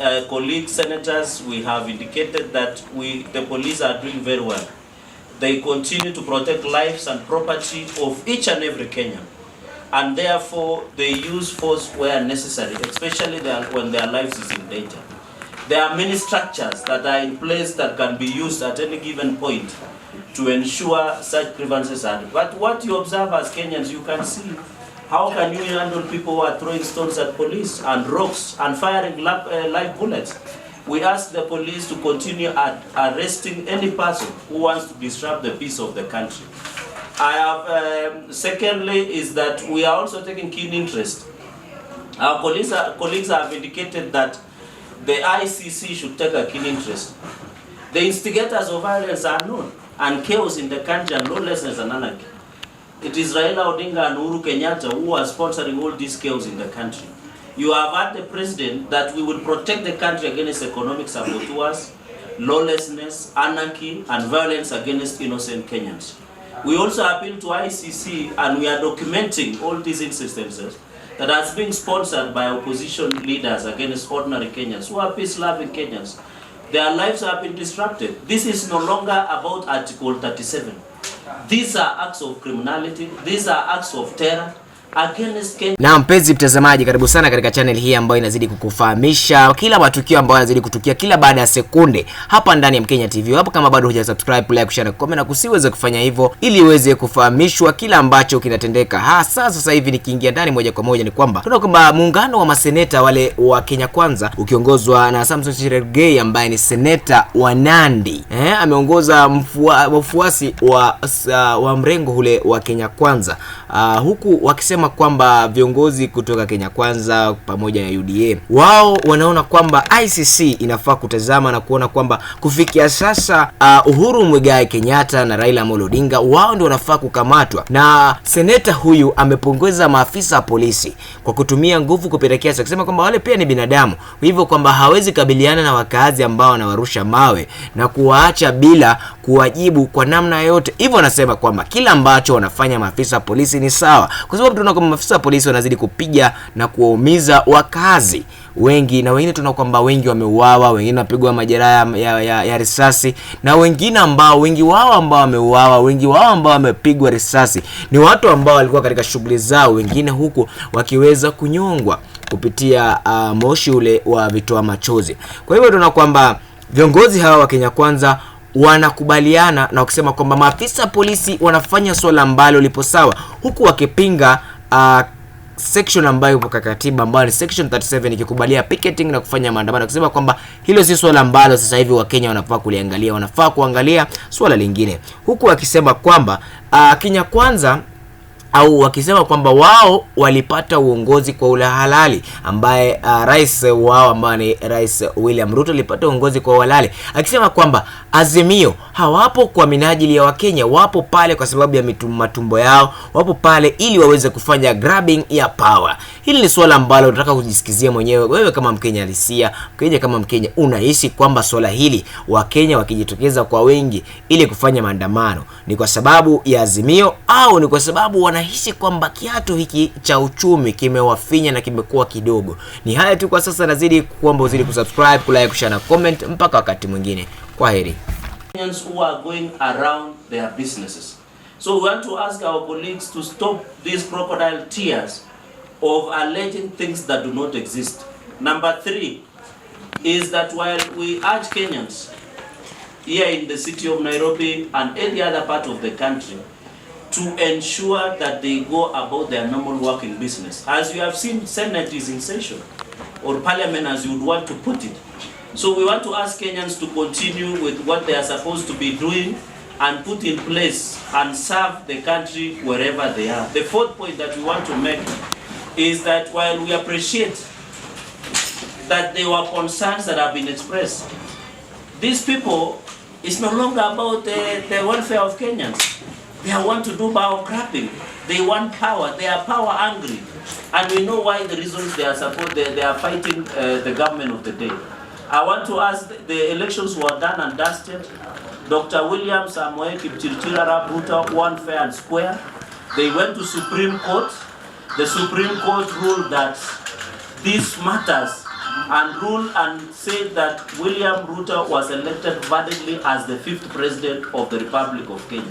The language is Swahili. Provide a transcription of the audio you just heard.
Colleagues, senators, we have indicated that the police are doing very well. They continue to protect lives and property of each and every Kenyan, and therefore they use force where necessary, especially when their lives is in danger. There are many structures that are in place that can be used at any given point to ensure such grievances are. But what you observe as Kenyans, you can see how can you handle people who are throwing stones at police and rocks and firing live bullets. We ask the police to continue arresting any person who wants to disrupt the peace of the country. Secondly, is that we are also taking keen interest. Our colleagues have indicated that the ICC should take a keen interest. The instigators of violence are known, and chaos in the country and lawlessness and anarchy. It is Raila Odinga and Uhuru Kenyatta who are sponsoring all these chaos in the country. You have had the president that we will protect the country against economic saboteurs, lawlessness, anarchy, and violence against innocent Kenyans. We also appeal to ICC, and we are documenting all these instances that has been sponsored by opposition leaders against ordinary Kenyans who are peace-loving Kenyans. Their lives have been disrupted. This is no longer about Article 37. These are acts of criminality. These are acts of terror. Na mpenzi mtazamaji, karibu sana katika channel hii ambayo inazidi kukufahamisha kila matukio ambayo yanazidi kutukia kila baada ya sekunde hapa ndani ya Mkenya TV. Hapo kama bado hujasubscribe, like, share na comment, na kusiweze kufanya hivyo ili uweze kufahamishwa kila ambacho kinatendeka. Hasa sasa hivi nikiingia ndani moja kwa moja ni kwamba tunaona kwamba muungano wa maseneta wale wa Kenya Kwanza ukiongozwa na Cherargei ambaye ni seneta wa Nandi, ameongoza wafuasi wa mrengo ule wa Kenya Kwanza, huku wakisema kwamba viongozi kutoka Kenya Kwanza pamoja na UDA wao wanaona kwamba ICC inafaa kutazama na kuona kwamba kufikia sasa Uhuru Muigai Kenyatta na Raila Odinga wao ndio wanafaa kukamatwa. Na seneta huyu amepongeza maafisa polisi kwa kutumia nguvu kupitakiasi, akisema kwamba wale pia ni binadamu, hivyo kwamba hawezi kabiliana na wakazi ambao wanawarusha mawe na kuwaacha bila kuwajibu kwa namna yote. Hivyo anasema kwamba kila ambacho wanafanya maafisa polisi ni sawa, kwa sababu tunaona kwamba maafisa polisi wanazidi kupiga na kuwaumiza wakazi wengi, na wengine tunaona kwamba wengi wameuawa, wengine wapigwa majeraha ya risasi, na wengine ambao wengi wao ambao wameuawa, wengi wao ambao wamepigwa risasi ni watu ambao walikuwa katika shughuli zao, wengine huku wakiweza kunyongwa kupitia moshi ule wa vitoa machozi. Kwa hivyo tunaona kwamba viongozi hawa wa Kenya Kwanza wanakubaliana na kusema kwamba maafisa polisi wanafanya swala ambalo lipo sawa, huku wakipinga section ambayo ipo katiba ambayo ni section 37 ikikubalia picketing na kufanya maandamano, kusema kwamba hilo si swala ambalo sasa hivi Wakenya wanafaa kuliangalia, wanafaa kuangalia swala lingine, huku wakisema kwamba Kenya Kwanza au wakisema kwamba wao walipata uongozi kwa uhalali, ambaye rais wao ambaye ni Rais William Ruto alipata uongozi kwa uhalali, akisema kwamba Azimio hawapo kwa minajili ya Wakenya, wapo pale kwa sababu ya matumbo yao, wapo pale ili waweze kufanya grabbing ya power. Hili ni swala ambalo unataka kujisikizia mwenyewe wewe kama Mkenya halisia. Mkenya kama Mkenya, unahisi kwamba swala hili Wakenya wakijitokeza kwa wengi ili kufanya maandamano ni kwa sababu ya Azimio, au ni kwa sababu wanahisi kwamba kiatu hiki cha uchumi kimewafinya na kimekuwa kidogo? Ni haya tu kwa sasa, nazidi kuomba uzidi kusubscribe, kulike, kushare na comment. Mpaka wakati mwingine, kwaheri. Kenyans who are going around their businesses. So we want to ask our colleagues to stop these crocodile tears of alleging things that do not exist. Number 3 is that while we urge Kenyans here in the city of Nairobi and any other part of the country to ensure that they go about their normal working business, as you have seen, Senate is in session, or Parliament as you would want to put it. So we want to ask Kenyans to continue with what they are supposed to be doing and put in place and serve the country wherever they are. The 4th point that we want to make is that while we appreciate that there were concerns that have been expressed, these people, it's no longer about the welfare of Kenyans. They want to do power grabbing. They want power. They are power hungry, and we know why. The reasons they are fighting the government of the day. I want to ask, the elections were done and dusted. Dr. William Samoei Kipchirchir Arap Ruto won fair and square. They went to Supreme Court. The Supreme Court ruled that these matters and ruled and said that William Ruto was elected validly as the 5th president of the Republic of Kenya.